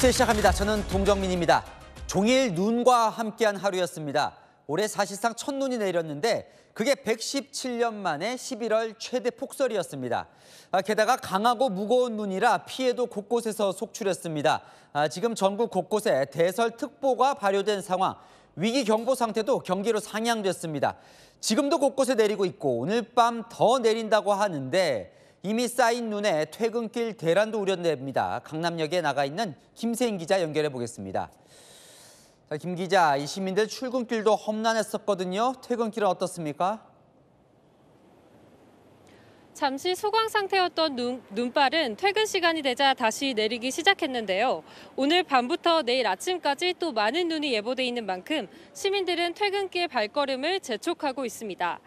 뉴스 시작합니다. 저는 동정민입니다. 종일 눈과 함께한 하루였습니다. 올해 사실상 첫눈이 내렸는데 그게 117년 만에 11월 최대 폭설이었습니다. 게다가 강하고 무거운 눈이라 피해도 곳곳에서 속출했습니다. 지금 전국 곳곳에 대설특보가 발효된 상황, 위기경보 상태도 경기로 상향됐습니다. 지금도 곳곳에 내리고 있고 오늘 밤 더 내린다고 하는데 이미 쌓인 눈에 퇴근길 대란도 우려됩니다. 강남역에 나가 있는 김세인 기자 연결해 보겠습니다. 자, 김 기자, 이 시민들 출근길도 험난했었거든요. 퇴근길은 어떻습니까? 잠시 소강 상태였던 눈발은 퇴근 시간이 되자 다시 내리기 시작했는데요. 오늘 밤부터 내일 아침까지 또 많은 눈이 예보돼 있는 만큼 시민들은 퇴근길 발걸음을 재촉하고 있습니다.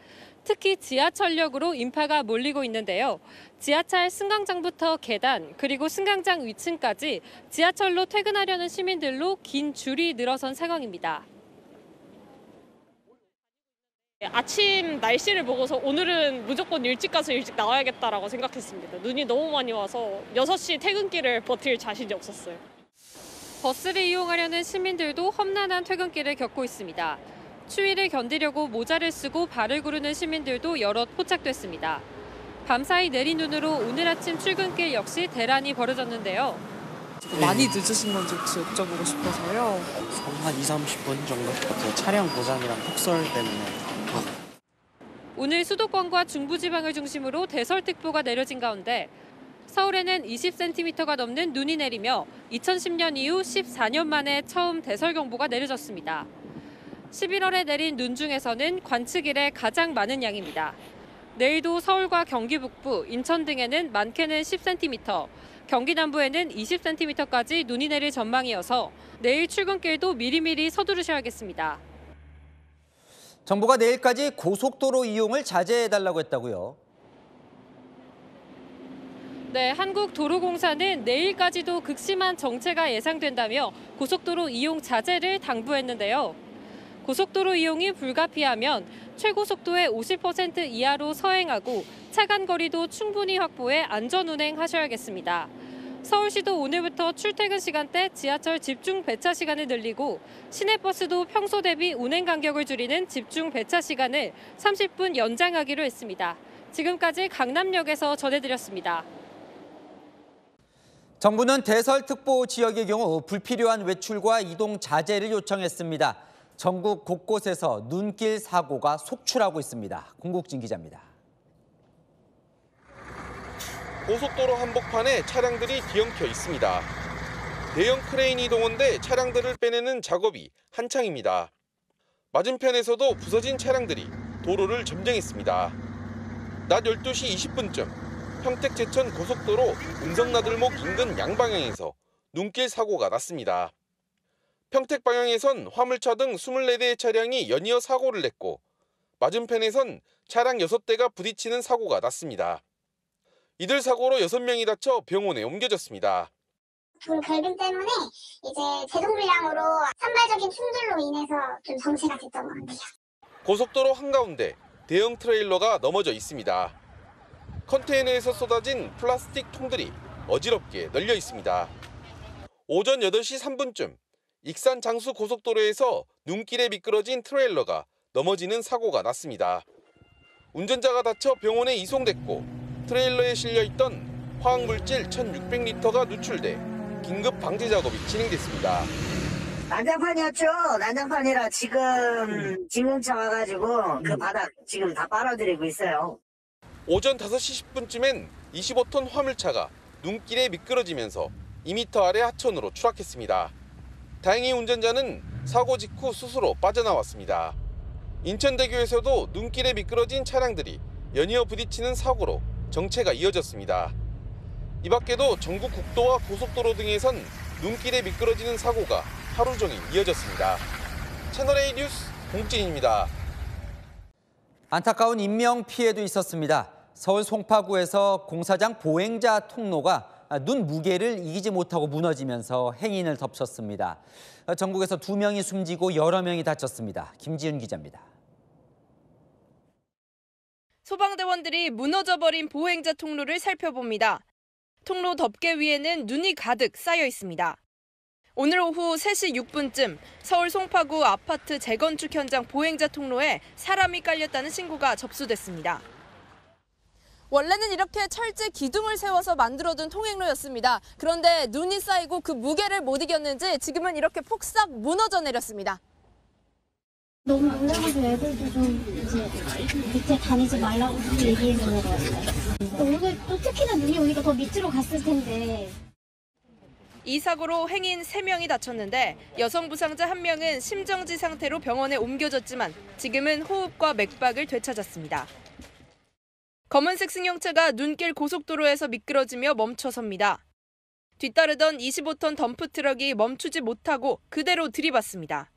특히 지하철역으로 인파가 몰리고 있는데요. 지하철 승강장부터 계단 그리고 승강장 위층까지 지하철로 퇴근하려는 시민들로 긴 줄이 늘어선 상황입니다. 아침 날씨를 보고서 오늘은 무조건 일찍 가서 일찍 나와야겠다라고 생각했습니다. 눈이 너무 많이 와서 6시 퇴근길을 버틸 자신이 없었어요. 버스를 이용하려는 시민들도 험난한 퇴근길을 겪고 있습니다. 추위를 견디려고 모자를 쓰고 발을 구르는 시민들도 여럿 포착됐습니다. 밤사이 내린 눈으로 오늘 아침 출근길 역시 대란이 벌어졌는데요. 많이 늦으신 건지 혹시 여쭤보고 싶어서요. 한 20-30분 정도 같아요. 차량 고장이랑 폭설 때문에. 오늘 수도권과 중부지방을 중심으로 대설특보가 내려진 가운데 서울에는 20cm가 넘는 눈이 내리며 2010년 이후 14년 만에 처음 대설경보가 내려졌습니다. 11월에 내린 눈 중에서는 관측 이래 가장 많은 양입니다. 내일도 서울과 경기 북부, 인천 등에는 많게는 10cm, 경기 남부에는 20cm까지 눈이 내릴 전망이어서 내일 출근길도 미리미리 서두르셔야겠습니다. 정부가 내일까지 고속도로 이용을 자제해달라고 했다고요? 네, 한국도로공사는 내일까지도 극심한 정체가 예상된다며 고속도로 이용 자제를 당부했는데요. 고속도로 이용이 불가피하면 최고 속도의 50% 이하로 서행하고 차간 거리도 충분히 확보해 안전운행하셔야겠습니다. 서울시도 오늘부터 출퇴근 시간대 지하철 집중 배차 시간을 늘리고 시내버스도 평소 대비 운행 간격을 줄이는 집중 배차 시간을 30분 연장하기로 했습니다. 지금까지 강남역에서 전해드렸습니다. 정부는 대설특보 지역의 경우 불필요한 외출과 이동 자제를 요청했습니다. 전국 곳곳에서 눈길 사고가 속출하고 있습니다. 공국진 기자입니다. 고속도로 한복판에 차량들이 뒤엉켜 있습니다. 대형 크레인이 동원돼 차량들을 빼내는 작업이 한창입니다. 맞은편에서도 부서진 차량들이 도로를 점령했습니다. 낮 12시 20분쯤 평택 제천 고속도로 음성나들목 인근 양방향에서 눈길 사고가 났습니다. 평택 방향에선 화물차 등 24대의 차량이 연이어 사고를 냈고 맞은편에선 차량 6대가 부딪히는 사고가 났습니다. 이들 사고로 6명이 다쳐 병원에 옮겨졌습니다. 불결빙 때문에 이제 제동불량으로 산발적인 충돌로 인해서 좀 정체가 됐던 것 같아요. 고속도로 한가운데 대형 트레일러가 넘어져 있습니다. 컨테이너에서 쏟아진 플라스틱 통들이 어지럽게 널려 있습니다. 오전 8시 3분쯤 익산 장수 고속도로에서 눈길에 미끄러진 트레일러가 넘어지는 사고가 났습니다. 운전자가 다쳐 병원에 이송됐고 트레일러에 실려있던 화학물질 1,600리터가 누출돼 긴급 방제 작업이 진행됐습니다. 난장판이었죠. 난장판이라 지금 진공차 와가지고 그 바닥 지금 다 빨아들이고 있어요. 오전 5시 10분쯤엔 25톤 화물차가 눈길에 미끄러지면서 2m 아래 하천으로 추락했습니다. 다행히 운전자는 사고 직후 스스로 빠져나왔습니다. 인천대교에서도 눈길에 미끄러진 차량들이 연이어 부딪히는 사고로 정체가 이어졌습니다. 이 밖에도 전국 국도와 고속도로 등에선 눈길에 미끄러지는 사고가 하루 종일 이어졌습니다. 채널A 뉴스 공진입니다. 안타까운 인명피해도 있었습니다. 서울 송파구에서 공사장 보행자 통로가 눈 무게를 이기지 못하고 무너지면서 행인을 덮쳤습니다. 전국에서 2명이 숨지고 여러 명이 다쳤습니다. 김지윤 기자입니다. 소방대원들이 무너져버린 보행자 통로를 살펴봅니다. 통로 덮개 위에는 눈이 가득 쌓여 있습니다. 오늘 오후 3시 6분쯤 서울 송파구 아파트 재건축 현장 보행자 통로에 사람이 깔렸다는 신고가 접수됐습니다. 원래는 이렇게 철제 기둥을 세워서 만들어둔 통행로였습니다. 그런데 눈이 쌓이고 그 무게를 못 이겼는지 지금은 이렇게 폭삭 무너져 내렸습니다. 너무 놀라서 애들도 좀 이제 밑에 다니지 말라고 얘기해서 왔어요. 오늘 또 특히나 눈이 오니까 더 밑으로 갔을 텐데. 이 사고로 행인 3명이 다쳤는데 여성 부상자 1명은 심정지 상태로 병원에 옮겨졌지만 지금은 호흡과 맥박을 되찾았습니다. 검은색 승용차가 눈길 고속도로에서 미끄러지며 멈춰섭니다. 뒤따르던 25톤 덤프트럭이 멈추지 못하고 그대로 들이받습니다.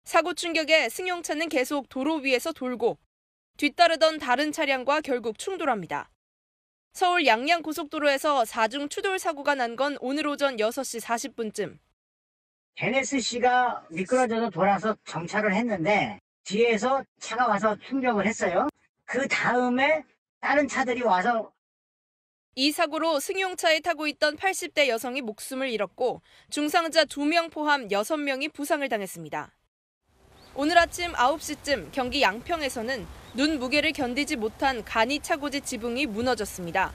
사고 충격에 승용차는 계속 도로 위에서 돌고 뒤따르던 다른 차량과 결국 충돌합니다. 서울 양양고속도로에서 4중 추돌 사고가 난 건 오늘 오전 6시 40분쯤. NSC가 미끄러져서 돌아서 정차를 했는데 뒤에서 차가 와서 충격을 했어요. 그 다음에 다른 차들이 와서 이 사고로 승용차에 타고 있던 80대 여성이 목숨을 잃었고 중상자 2명 포함 6명이 부상을 당했습니다. 오늘 아침 9시쯤 경기 양평에서는 눈 무게를 견디지 못한 간이차고지 지붕이 무너졌습니다.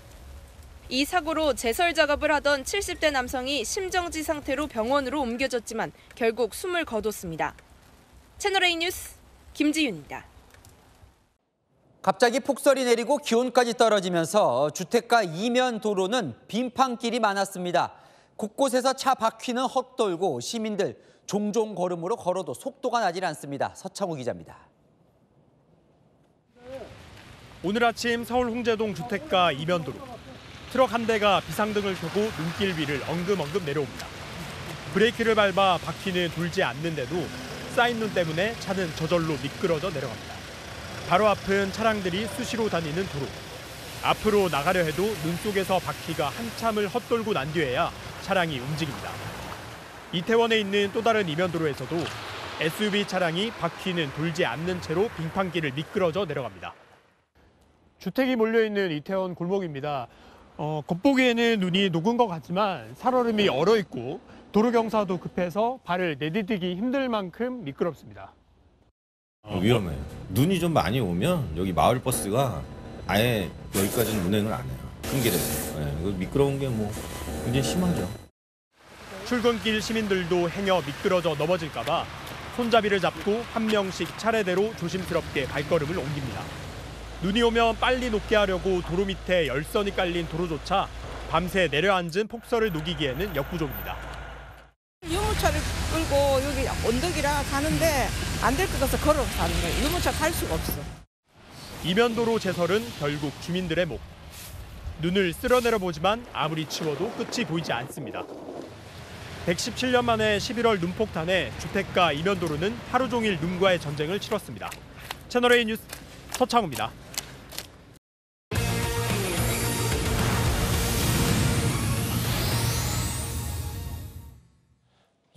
이 사고로 제설 작업을 하던 70대 남성이 심정지 상태로 병원으로 옮겨졌지만 결국 숨을 거뒀습니다. 채널A 뉴스 김지윤입니다. 갑자기 폭설이 내리고 기온까지 떨어지면서 주택가 이면 도로는 빙판길이 많았습니다. 곳곳에서 차 바퀴는 헛돌고 시민들 종종 걸음으로 걸어도 속도가 나질 않습니다. 서창우 기자입니다. 오늘 아침 서울 홍제동 주택가 이면도로 트럭 한 대가 비상등을 켜고 눈길 위를 엉금엉금 내려옵니다. 브레이크를 밟아 바퀴는 돌지 않는데도 쌓인 눈 때문에 차는 저절로 미끄러져 내려갑니다. 바로 앞은 차량들이 수시로 다니는 도로. 앞으로 나가려 해도 눈 속에서 바퀴가 한참을 헛돌고 난 뒤에야 차량이 움직입니다. 이태원에 있는 또 다른 이면도로에서도 SUV 차량이 바퀴는 돌지 않는 채로 빙판길을 미끄러져 내려갑니다. 주택이 몰려있는 이태원 골목입니다. 겉보기에는 눈이 녹은 것 같지만 살얼음이 얼어있고 도로 경사도 급해서 발을 내디디기 힘들 만큼 미끄럽습니다. 위험해요. 눈이 좀 많이 오면 여기 마을버스가 아예 여기까지는 운행을 안 해요. 큰 길에서. 미끄러운 게 뭐 굉장히 심하죠. 출근길 시민들도 행여 미끄러져 넘어질까 봐 손잡이를 잡고 한 명씩 차례대로 조심스럽게 발걸음을 옮깁니다. 눈이 오면 빨리 녹게 하려고 도로 밑에 열선이 깔린 도로조차 밤새 내려앉은 폭설을 녹이기에는 역부족입니다. 유모차를 끌고 여기 언덕이라 가는데 안 될 것 같아서 걸어서 가는 거예요. 유모차 갈 수가 없어. 이면도로 제설은 결국 주민들의 목. 눈을 쓸어내려 보지만 아무리 치워도 끝이 보이지 않습니다. 117년 만에 11월 눈폭탄에 주택가 이면도로는 하루 종일 눈과의 전쟁을 치렀습니다. 채널A 뉴스 서창우입니다.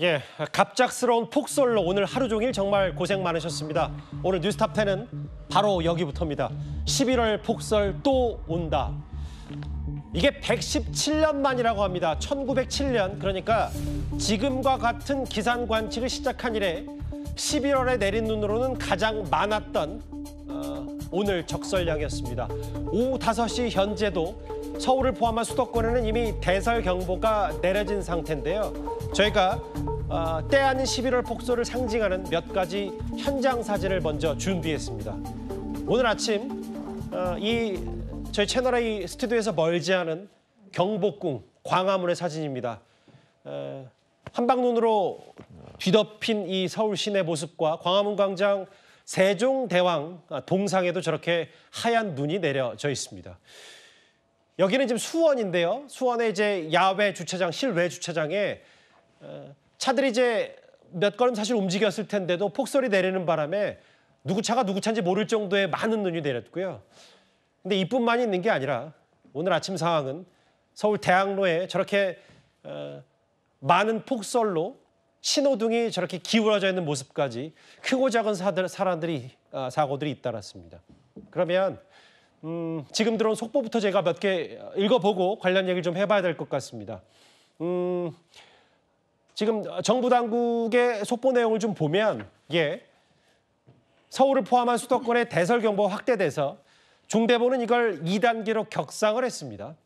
예, 갑작스러운 폭설로 오늘 하루 종일 정말 고생 많으셨습니다. 오늘 뉴스탑10은 바로 여기부터입니다. 11월 폭설 또 온다. 이게 117년 만이라고 합니다. 1907년, 그러니까 지금과 같은 기상 관측을 시작한 이래 11월에 내린 눈으로는 가장 많았던 오늘 적설량이었습니다. 오후 5시 현재도 서울을 포함한 수도권에는 이미 대설경보가 내려진 상태인데요. 저희가 때 아닌 11월 폭설을 상징하는 몇 가지 현장 사진을 먼저 준비했습니다. 오늘 아침 저희 채널A 스튜디오에서 멀지 않은 경복궁 광화문의 사진입니다. 한방눈으로 뒤덮인 이 서울 시내 모습과 광화문 광장 세종대왕 동상에도 저렇게 하얀 눈이 내려져 있습니다. 여기는 지금 수원인데요. 수원의 이제 야외 주차장, 실외 주차장에 차들이 이제 몇 걸음 사실 움직였을 텐데도 폭설이 내리는 바람에 누구 차가 누구 차인지 모를 정도의 많은 눈이 내렸고요. 근데 이뿐만이 있는 게 아니라 오늘 아침 상황은 서울 대학로에 저렇게 많은 폭설로 신호등이 저렇게 기울어져 있는 모습까지 크고 작은 사고들이 잇따랐습니다. 그러면 지금 들어온 속보부터 제가 몇 개 읽어보고 관련 얘기를 좀 해봐야 될 것 같습니다. 지금 정부 당국의 속보 내용을 좀 보면 서울을 포함한 수도권의 대설 경보가 확대돼서 중대본은 이걸 2단계로 격상을 했습니다.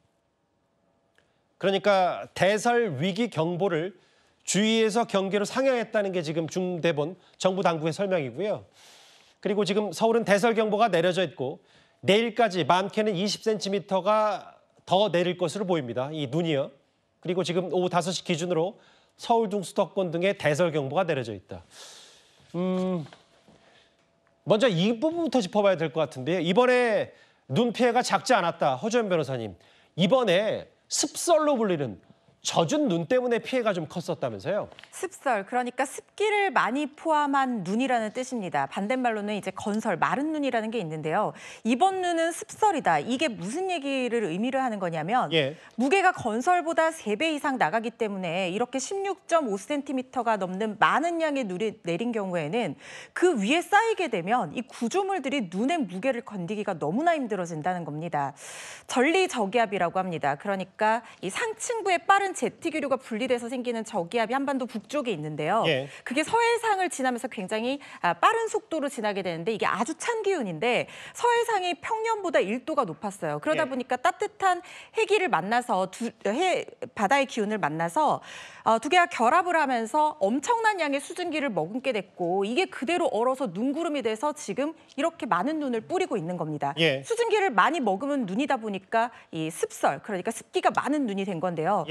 그러니까 대설 위기 경보를 주의에서 경계로 상향했다는 게 지금 중대본 정부 당국의 설명이고요. 그리고 지금 서울은 대설 경보가 내려져 있고 내일까지 많게는 20cm가 더 내릴 것으로 보입니다. 이 눈이요. 그리고 지금 오후 5시 기준으로 서울 등 수도권 등의 대설 경보가 내려져 있다. 먼저 이 부분부터 짚어봐야 될 것 같은데요. 이번에 눈 피해가 작지 않았다. 허주연 변호사님. 이번에 습설로 불리는 젖은 눈 때문에 피해가 좀 컸었다면서요? 습설, 그러니까 습기를 많이 포함한 눈이라는 뜻입니다. 반대말로는 이제 건설, 마른 눈이라는 게 있는데요. 이번 눈은 습설이다. 이게 무슨 얘기를 의미를 하는 거냐면 무게가 건설보다 3배 이상 나가기 때문에 이렇게 16.5cm가 넘는 많은 양의 눈이 내린 경우에는 그 위에 쌓이게 되면 이 구조물들이 눈의 무게를 건디기가 너무나 힘들어진다는 겁니다. 전리저기압이라고 합니다. 그러니까 이 상층부의 빠른 제트기류가 분리돼서 생기는 저기압이 한반도 북쪽에 있는데요. 그게 서해상을 지나면서 굉장히 빠른 속도로 지나게 되는데 이게 아주 찬 기운인데 서해상이 평년보다 1도가 높았어요. 그러다 보니까 따뜻한 해기를 만나서 바다의 기운을 만나서 두 개가 결합을 하면서 엄청난 양의 수증기를 머금게 됐고 이게 그대로 얼어서 눈구름이 돼서 지금 이렇게 많은 눈을 뿌리고 있는 겁니다. 수증기를 많이 머금은 눈이다 보니까 이 습설, 그러니까 습기가 많은 눈이 된 건데요.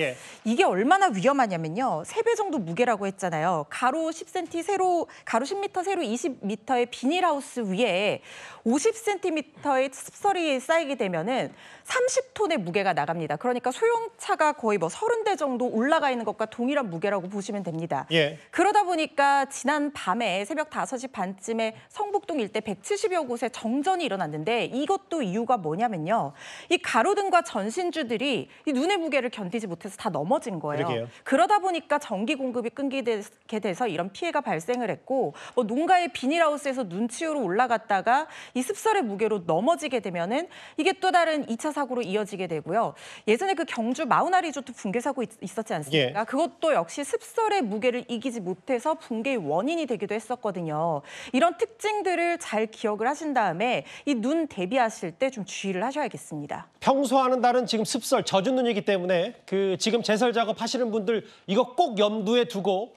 이게 얼마나 위험하냐면요. 3배 정도 무게라고 했잖아요. 가로 10cm, 가로 10m, 세로 20m의 비닐하우스 위에 50cm의 습설이 쌓이게 되면은 30톤의 무게가 나갑니다. 그러니까 소형차가 거의 뭐 30대 정도 올라가 있는 것과 동일한 무게라고 보시면 됩니다. 그러다 보니까 지난 밤에 새벽 5시 반쯤에 성북동 일대 170여 곳에 정전이 일어났는데 이것도 이유가 뭐냐면요. 이 가로등과 전신주들이 이 눈의 무게를 견디지 못해서 다 넘어진 거예요. 그러다 보니까 전기 공급이 끊기게 돼서 이런 피해가 발생을 했고 뭐 농가의 비닐하우스에서 눈 치우러 올라갔다가 이 습설의 무게로 넘어지게 되면은 이게 또 다른 2차 사고로 이어지게 되고요. 예전에 그 경주 마우나 리조트 붕괴 사고 있었지 않습니까? 그것도 역시 습설의 무게를 이기지 못해서 붕괴의 원인이 되기도 했었거든요. 이런 특징들을 잘 기억을 하신 다음에 이 눈 대비하실 때 좀 주의를 하셔야겠습니다. 평소와는 다른 지금 습설, 젖은 눈이기 때문에 지금 제설 작업 하시는 분들 이거 꼭 염두에 두고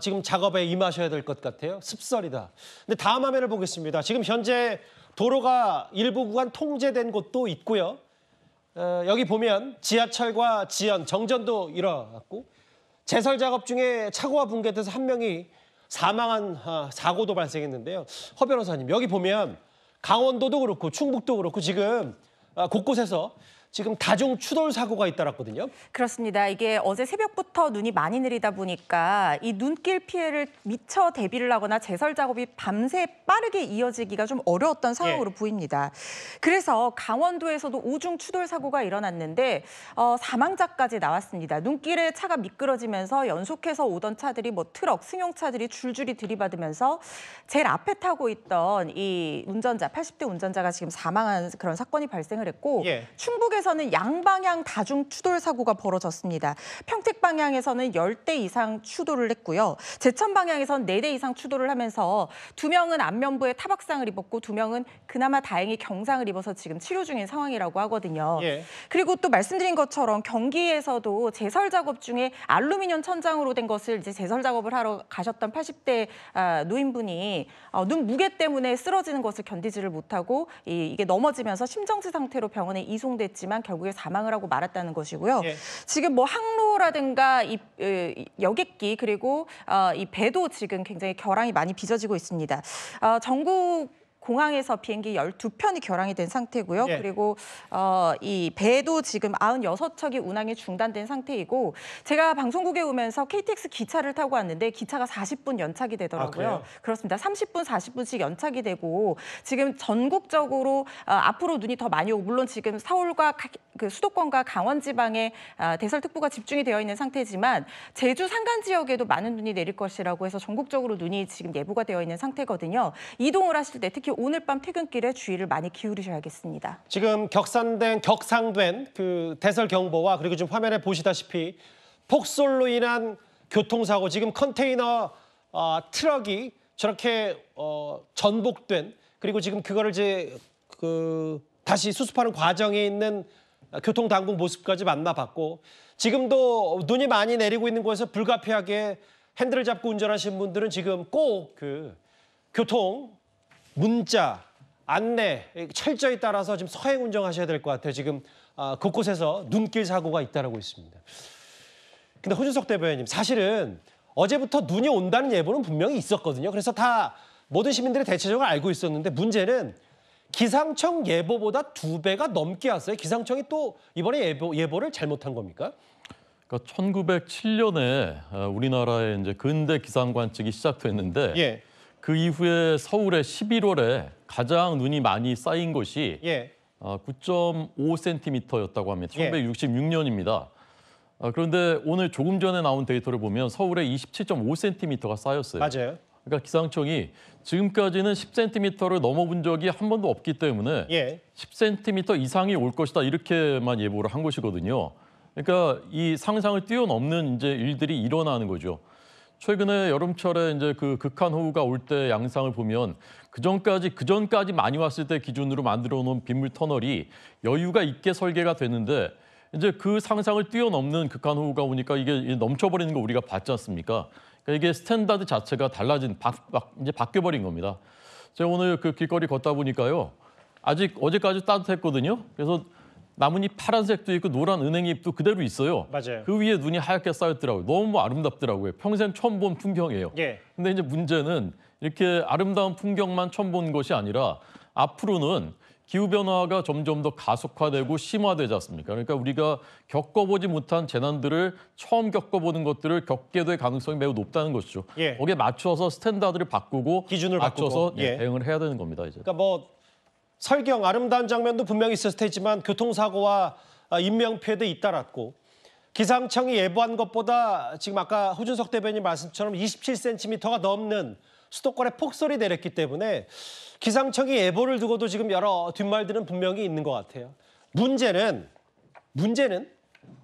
지금 작업에 임하셔야 될 것 같아요. 습설이다. 근데 다음 화면을 보겠습니다. 지금 현재 도로가 일부 구간 통제된 곳도 있고요. 여기 보면 지하철과 지연, 정전도 일어났고 제설 작업 중에 차고가 붕괴돼서 한 명이 사망한 사고도 발생했는데요. 허 변호사님, 여기 보면 강원도도 그렇고 충북도 그렇고 지금 곳곳에서 지금 다중 추돌 사고가 잇따랐거든요. 그렇습니다. 이게 어제 새벽부터 눈이 많이 내리다 보니까 이 눈길 피해를 미처 대비를 하거나 제설 작업이 밤새 빠르게 이어지기가 좀 어려웠던 상황으로 보입니다. 그래서 강원도에서도 오중 추돌 사고가 일어났는데 사망자까지 나왔습니다. 눈길에 차가 미끄러지면서 연속해서 오던 차들이 뭐 트럭, 승용차들이 줄줄이 들이받으면서 제일 앞에 타고 있던 이 운전자, 80대 운전자가 지금 사망한 그런 사건이 발생을 했고 충북에서는 양방향 다중 추돌 사고가 벌어졌습니다. 평택 방향에서는 10대 이상 추돌을 했고요. 제천 방향에서는 4대 이상 추돌을 하면서 2명은 안면부에 타박상을 입었고 2명은 그나마 다행히 경상을 입어서 지금 치료 중인 상황이라고 하거든요. 그리고 또 말씀드린 것처럼 경기에서도 제설 작업 중에 알루미늄 천장으로 된 것을 이제 제설 작업을 하러 가셨던 80대 노인분이 눈 무게 때문에 쓰러지는 것을 견디지를 못하고 이게 넘어지면서 심정지 상태로 병원에 이송됐지만 결국에 사망을 하고 말았다는 것이고요. 지금 뭐 항로라든가 이 여객기 그리고 이 배도 지금 굉장히 결항이 많이 빚어지고 있습니다. 전국 공항에서 비행기 12편이 결항이 된 상태고요. 그리고 이 배도 지금 96척이 운항이 중단된 상태이고 제가 방송국에 오면서 KTX 기차를 타고 왔는데 기차가 40분 연착이 되더라고요. 그렇습니다. 30분, 40분씩 연착이 되고 지금 전국적으로 앞으로 눈이 더 많이 오고 물론 지금 서울과 그 수도권과 강원 지방에 대설특보가 집중이 되어 있는 상태지만 제주 산간 지역에도 많은 눈이 내릴 것이라고 해서 전국적으로 눈이 지금 예보가 되어 있는 상태거든요. 이동을 하실 때 특히 오늘 밤 퇴근길에 주의를 많이 기울이셔야겠습니다. 지금 격상된 그 대설 경보와 그리고 지금 화면에 보시다시피 폭설로 인한 교통사고 지금 컨테이너 트럭이 저렇게 전복된 그리고 지금 그거를 이제 다시 수습하는 과정에 있는 교통당국 모습까지 만나봤고 지금도 눈이 많이 내리고 있는 곳에서 불가피하게 핸들을 잡고 운전하시는 분들은 지금 꼭 교통 문자 안내 철저히 따라서 지금 서행 운전하셔야 될 것 같아요. 지금 곳곳에서 눈길 사고가 잇따르고 있습니다. 근데 호준석 대변인님 사실은 어제부터 눈이 온다는 예보는 분명히 있었거든요. 그래서 다 모든 시민들이 대체적으로 알고 있었는데 문제는 기상청 예보보다 2배가 넘게 왔어요. 기상청이 또 이번에 예보를 잘못한 겁니까? 그러니까 1907년에 우리나라의 이제 근대 기상 관측이 시작됐는데 예. 그 이후에 서울의 11월에 가장 눈이 많이 쌓인 곳이 9.5cm였다고 합니다. 1966년입니다. 그런데 오늘 조금 전에 나온 데이터를 보면 서울에 27.5cm가 쌓였어요. 맞아요. 그러니까 기상청이 지금까지는 10cm를 넘어본 적이 한 번도 없기 때문에 10cm 이상이 올 것이다 이렇게만 예보를 한 것이거든요. 그러니까 이 상상을 뛰어넘는 이제 일들이 일어나는 거죠. 최근에 여름철에 이제 그 극한호우가 올 때 양상을 보면 그전까지 많이 왔을 때 기준으로 만들어 놓은 빗물 터널이 여유가 있게 설계가 됐는데 이제 그 상상을 뛰어넘는 극한호우가 오니까 이게 넘쳐버리는 거 우리가 봤지 않습니까? 그러니까 이게 스탠다드 자체가 달라진 이제 바뀌어버린 겁니다. 제가 오늘 그 길거리 걷다 보니까요. 아직 어제까지 따뜻했거든요. 그래서 나뭇잎 파란색도 있고 노란 은행잎도 그대로 있어요. 맞아요. 그 위에 눈이 하얗게 쌓였더라고요. 너무 아름답더라고요. 평생 처음 본 풍경이에요. 근데 이제 문제는 이렇게 아름다운 풍경만 처음 본 것이 아니라 앞으로는 기후변화가 점점 더 가속화되고 심화되지 않습니까? 그러니까 우리가 겪어보지 못한 재난들을 처음 겪어보는 것들을 겪게 될 가능성이 매우 높다는 것이죠. 거기에 맞춰서 스탠다드를 바꾸고 기준을 맞춰서 바꾸고. 대응을 해야 되는 겁니다. 이제. 그러니까 뭐 설경 아름다운 장면도 분명히 있었을 테지만 교통사고와 인명피해도 잇따랐고 기상청이 예보한 것보다 지금 아까 호준석 대변인 말씀처럼 27cm가 넘는 수도권에 폭설이 내렸기 때문에 기상청이 예보를 두고도 지금 여러 뒷말들은 분명히 있는 것 같아요. 문제는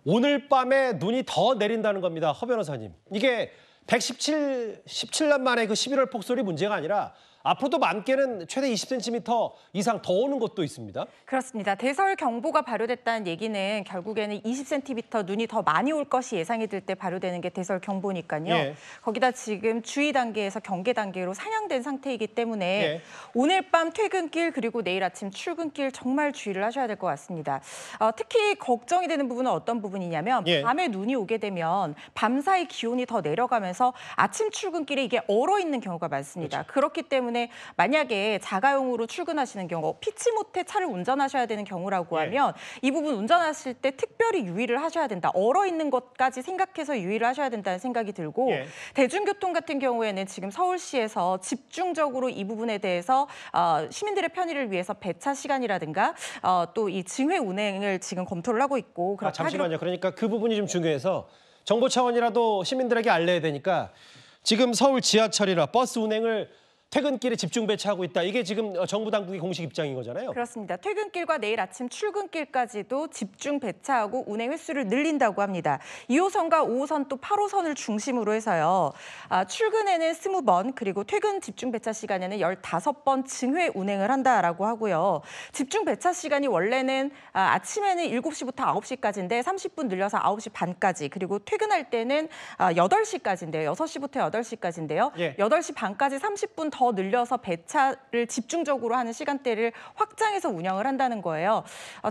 오늘 밤에 눈이 더 내린다는 겁니다. 허 변호사님. 이게 17년 만에 그 11월 폭설이 문제가 아니라 앞으로도 많게는 최대 20cm 이상 더 오는 곳도 있습니다. 그렇습니다. 대설 경보가 발효됐다는 얘기는 결국에는 20cm 눈이 더 많이 올 것이 예상이 될 때 발효되는 게 대설 경보니까요. 거기다 지금 주의 단계에서 경계 단계로 상향된 상태이기 때문에 오늘 밤 퇴근길 그리고 내일 아침 출근길 정말 주의를 하셔야 될 것 같습니다. 특히 걱정이 되는 부분은 어떤 부분이냐면 밤에 눈이 오게 되면 밤사이 기온이 더 내려가면서 아침 출근길에 이게 얼어 있는 경우가 많습니다. 그렇기 때문에 만약에 자가용으로 출근하시는 경우 피치 못해 차를 운전하셔야 되는 경우라고 하면 이 부분 운전하실 때 특별히 유의를 하셔야 된다. 얼어 있는 것까지 생각해서 유의를 하셔야 된다는 생각이 들고 대중교통 같은 경우에는 지금 서울시에서 집중적으로 이 부분에 대해서 시민들의 편의를 위해서 배차 시간이라든가 또 이 증회 운행을 지금 검토를 하고 있고 잠시만요. 그러니까 그 부분이 좀 중요해서 정보 차원이라도 시민들에게 알려야 되니까 지금 서울 지하철이나 버스 운행을 퇴근길에 집중 배차하고 있다. 이게 지금 정부 당국의 공식 입장인 거잖아요. 그렇습니다. 퇴근길과 내일 아침 출근길까지도 집중 배차하고 운행 횟수를 늘린다고 합니다. 2호선과 5호선 또 8호선을 중심으로 해서요. 출근에는 20번 그리고 퇴근 집중 배차 시간에는 15번 증회 운행을 한다라고 하고요. 집중 배차 시간이 원래는 아침에는 7시부터 9시까지인데 30분 늘려서 9시 반까지 그리고 퇴근할 때는 8시까지인데요. 6시부터 8시까지인데요. 8시 반까지 30분 더 늘려서 배차를 집중적으로 하는 시간대를 확장해서 운영을 한다는 거예요.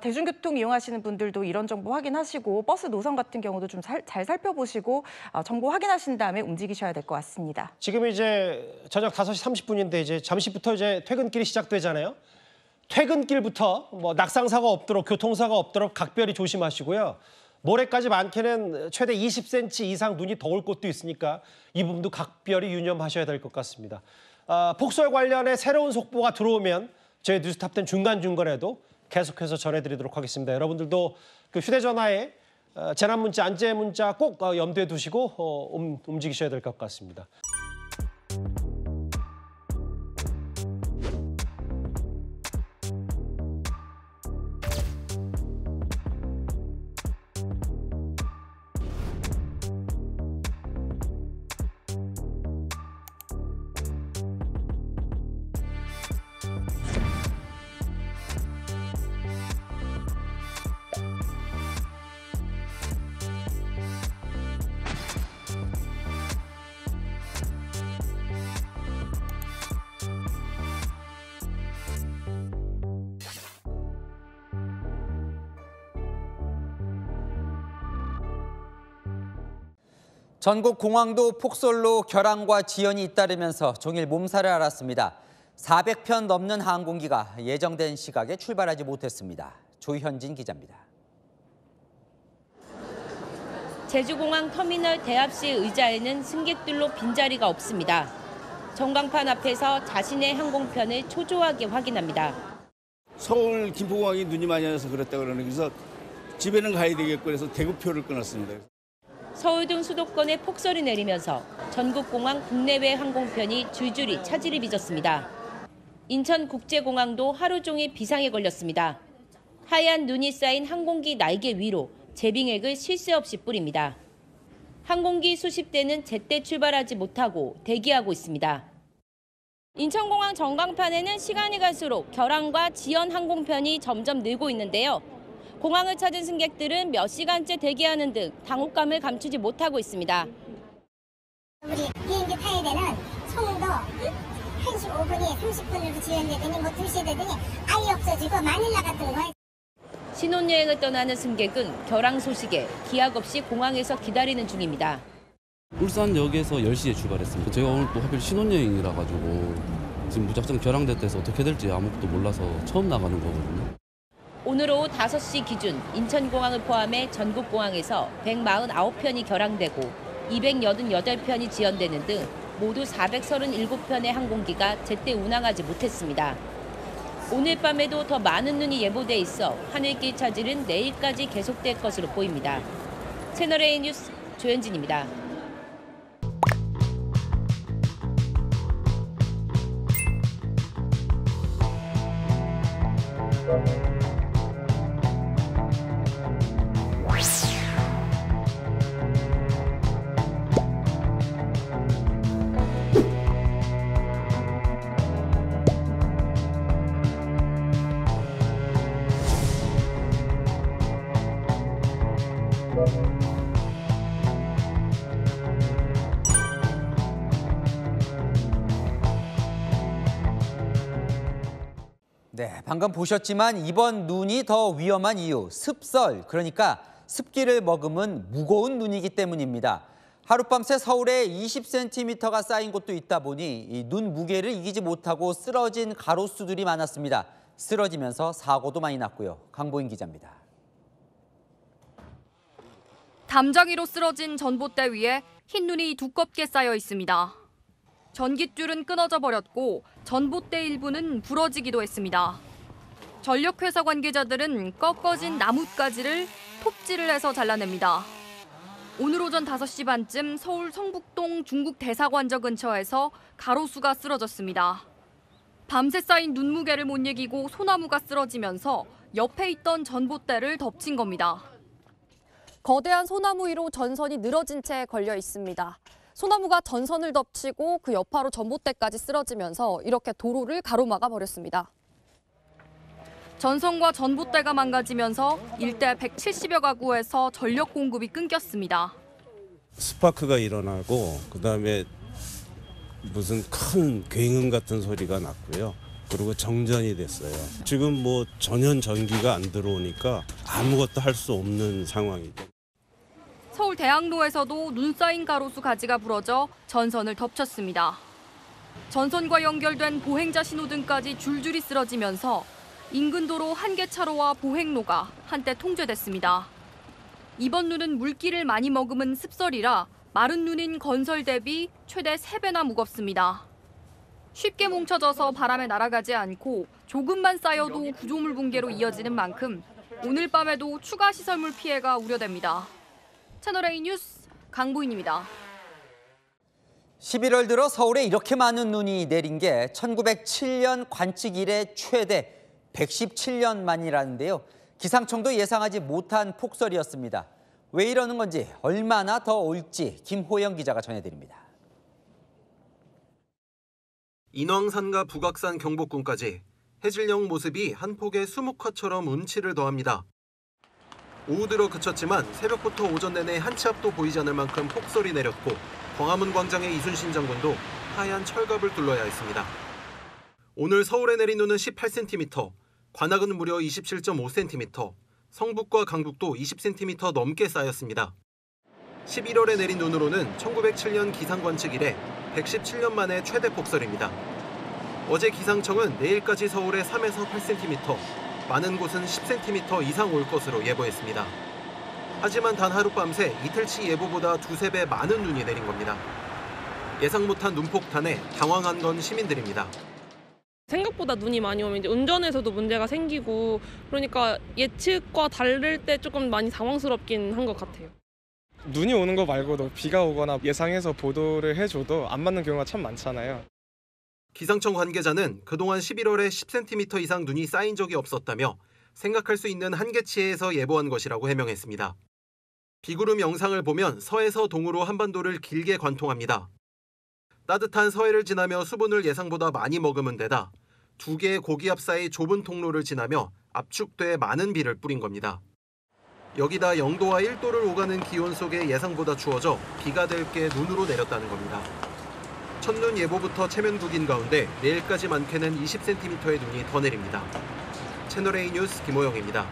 대중교통 이용하시는 분들도 이런 정보 확인하시고 버스 노선 같은 경우도 좀 잘 살펴보시고 정보 확인하신 다음에 움직이셔야 될 것 같습니다. 지금 이제 저녁 5시 30분인데 이제 잠시부터 이제 퇴근길이 시작되잖아요. 퇴근길부터 뭐 낙상사고 없도록 교통사고 없도록 각별히 조심하시고요. 모레까지 많게는 최대 20cm 이상 눈이 더 올 곳도 있으니까 이 부분도 각별히 유념하셔야 될 것 같습니다. 폭설 관련해 새로운 속보가 들어오면 저희 뉴스탑10 중간중간에도 계속해서 전해드리도록 하겠습니다. 여러분들도 그 휴대전화에 재난문자, 안전문자 꼭 염두에 두시고 움직이셔야 될 것 같습니다. 전국 공항도 폭설로 결항과 지연이 잇따르면서 종일 몸살을 앓았습니다. 400편 넘는 항공기가 예정된 시각에 출발하지 못했습니다. 조현진 기자입니다. 제주공항 터미널 대합실 의자에는 승객들로 빈자리가 없습니다. 전광판 앞에서 자신의 항공편을 초조하게 확인합니다. 서울 김포공항이 눈이 많이 와서 그랬다 그러는 그래서 집에는 가야 되겠고 그래서 대구표를 끊었습니다. 서울 등 수도권에 폭설이 내리면서 전국공항 국내외 항공편이 줄줄이 차질을 빚었습니다. 인천국제공항도 하루 종일 비상에 걸렸습니다. 하얀 눈이 쌓인 항공기 날개 위로 제빙액을 쉴 새 없이 뿌립니다. 항공기 수십 대는 제때 출발하지 못하고 대기하고 있습니다. 인천공항 전광판에는 시간이 갈수록 결항과 지연 항공편이 점점 늘고 있는데요. 공항을 찾은 승객들은 몇 시간째 대기하는 등 당혹감을 감추지 못하고 있습니다. 우리 비행기 타야 되는 송도 1시 5분이 30분으로 지연되더니 뭐 2시에 되더니 아예 없어지고 마닐라 같은 거예요. 신혼여행을 떠나는 승객은 결항 소식에 기약 없이 공항에서 기다리는 중입니다. 울산역에서 10시에 출발했습니다. 제가 오늘 또 하필 신혼여행이라 가지고 지금 무작정 결항됐대서 어떻게 될지 아무것도 몰라서 처음 나가는 거거든요. 오늘 오후 5시 기준 인천공항을 포함해 전국공항에서 149편이 결항되고 288편이 지연되는 등 모두 437편의 항공기가 제때 운항하지 못했습니다. 오늘 밤에도 더 많은 눈이 예보돼 있어 하늘길 차질은 내일까지 계속될 것으로 보입니다. 채널A 뉴스 조현진입니다. 네, 방금 보셨지만 이번 눈이 더 위험한 이유, 습설, 그러니까 습기를 머금은 무거운 눈이기 때문입니다. 하룻밤새 서울에 20cm가 쌓인 곳도 있다 보니 이 눈 무게를 이기지 못하고 쓰러진 가로수들이 많았습니다. 쓰러지면서 사고도 많이 났고요. 강보인 기자입니다. 담장이로 쓰러진 전봇대 위에 흰 눈이 두껍게 쌓여 있습니다. 전깃줄은 끊어져 버렸고 전봇대 일부는 부러지기도 했습니다. 전력회사 관계자들은 꺾어진 나뭇가지를 톱질을 해서 잘라냅니다. 오늘 오전 5시 반쯤 서울 성북동 중국 대사관저 근처에서 가로수가 쓰러졌습니다. 밤새 쌓인 눈무게를 못 이기고 소나무가 쓰러지면서 옆에 있던 전봇대를 덮친 겁니다. 거대한 소나무 위로 전선이 늘어진 채 걸려 있습니다. 소나무가 전선을 덮치고 그 여파로 전봇대까지 쓰러지면서 이렇게 도로를 가로막아 버렸습니다. 전선과 전봇대가 망가지면서 일대 170여 가구에서 전력 공급이 끊겼습니다. 스파크가 일어나고 그다음에 무슨 큰 굉음 같은 소리가 났고요. 그리고 정전이 됐어요. 지금 뭐 전원 전기가 안 들어오니까 아무것도 할 수 없는 상황이죠. 서울 대학로에서도 눈 쌓인 가로수 가지가 부러져 전선을 덮쳤습니다. 전선과 연결된 보행자 신호등까지 줄줄이 쓰러지면서 인근 도로 한 개 차로와 보행로가 한때 통제됐습니다. 이번 눈은 물기를 많이 머금은 습설이라 마른 눈인 건설 대비 최대 3배나 무겁습니다. 쉽게 뭉쳐져서 바람에 날아가지 않고 조금만 쌓여도 구조물 붕괴로 이어지는 만큼 오늘 밤에도 추가 시설물 피해가 우려됩니다. 채널A 뉴스 강보인입니다. 11월 들어 서울에 이렇게 많은 눈이 내린 게 1907년 관측 이래 최대 117년 만이라는데요. 기상청도 예상하지 못한 폭설이었습니다. 왜 이러는 건지, 얼마나 더 올지 김호영 기자가 전해드립니다. 인왕산과 북악산 경복궁까지 해질녘 모습이 한 폭의 수묵화처럼 운치를 더합니다. 오후 들어 그쳤지만 새벽부터 오전 내내 한 치 앞도 보이지 않을 만큼 폭설이 내렸고 광화문 광장의 이순신 장군도 하얀 철갑을 둘러야 했습니다. 오늘 서울에 내린 눈은 18cm, 관악은 무려 27.5cm, 성북과 강북도 20cm 넘게 쌓였습니다. 11월에 내린 눈으로는 1907년 기상 관측 이래 117년 만에 최대 폭설입니다. 어제 기상청은 내일까지 서울에 3에서 8cm, 많은 곳은 10cm 이상 올 것으로 예보했습니다. 하지만 단 하룻밤새 이틀치 예보보다 2~3배 많은 눈이 내린 겁니다. 예상 못한 눈폭탄에 당황한 건 시민들입니다. 생각보다 눈이 많이 오면 이제 운전에서도 문제가 생기고 그러니까 예측과 다를 때 조금 많이 당황스럽긴 한 것 같아요. 눈이 오는 거 말고도 비가 오거나 예상해서 보도를 해줘도 안 맞는 경우가 참 많잖아요. 기상청 관계자는 그동안 11월에 10cm 이상 눈이 쌓인 적이 없었다며 생각할 수 있는 한계치에서 예보한 것이라고 해명했습니다. 비구름 영상을 보면 서에서 동으로 한반도를 길게 관통합니다. 따뜻한 서해를 지나며 수분을 예상보다 많이 머금은 데다 2개의 고기압 사이 좁은 통로를 지나며 압축돼 많은 비를 뿌린 겁니다. 여기다 0도와 1도를 오가는 기온 속에 예상보다 추워져 비가 될 게 눈으로 내렸다는 겁니다. 첫눈 예보부터 체면국인 가운데 내일까지 많게는 20cm의 눈이 더 내립니다. 채널A 뉴스 김호영입니다.